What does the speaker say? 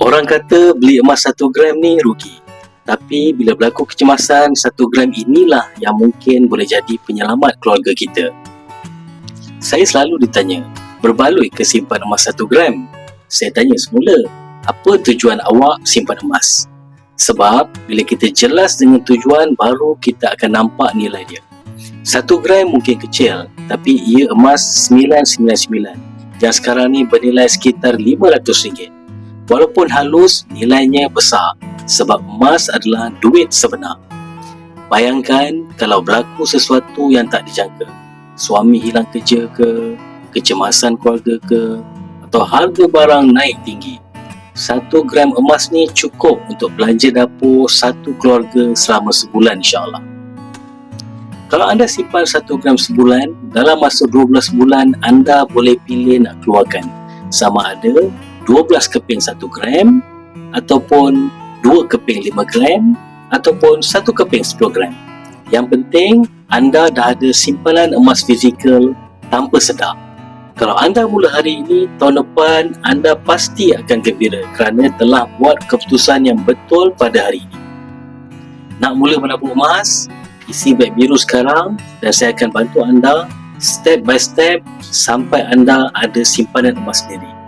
Orang kata beli emas 1 gram ni rugi. Tapi bila berlaku kecemasan, 1 gram inilah yang mungkin boleh jadi penyelamat keluarga kita. Saya selalu ditanya, berbaloi ke simpan emas 1 gram? Saya tanya semula, apa tujuan awak simpan emas? Sebab bila kita jelas dengan tujuan, baru kita akan nampak nilai dia. 1 gram mungkin kecil, tapi ia emas 999 yang sekarang ni bernilai sekitar RM500. Walaupun halus, nilainya besar sebab emas adalah duit sebenar. Bayangkan kalau berlaku sesuatu yang tak dijangka. Suami hilang kerja ke, kecemasan keluarga ke, atau harga barang naik tinggi. 1 gram emas ni cukup untuk belanja dapur satu keluarga selama sebulan insyaAllah. Kalau anda simpan 1 gram sebulan, dalam masa 12 bulan anda boleh pilih nak keluarkan sama ada 12 keping 1 gram ataupun 2 keping 5 gram ataupun 1 keping 10 gram. Yang penting anda dah ada simpanan emas fizikal tanpa sedar. Kalau anda mula hari ini, tahun depan anda pasti akan gembira kerana telah buat keputusan yang betul pada hari ini. Nak mula menabung emas? Isi beg biru sekarang dan saya akan bantu anda step by step sampai anda ada simpanan emas sendiri.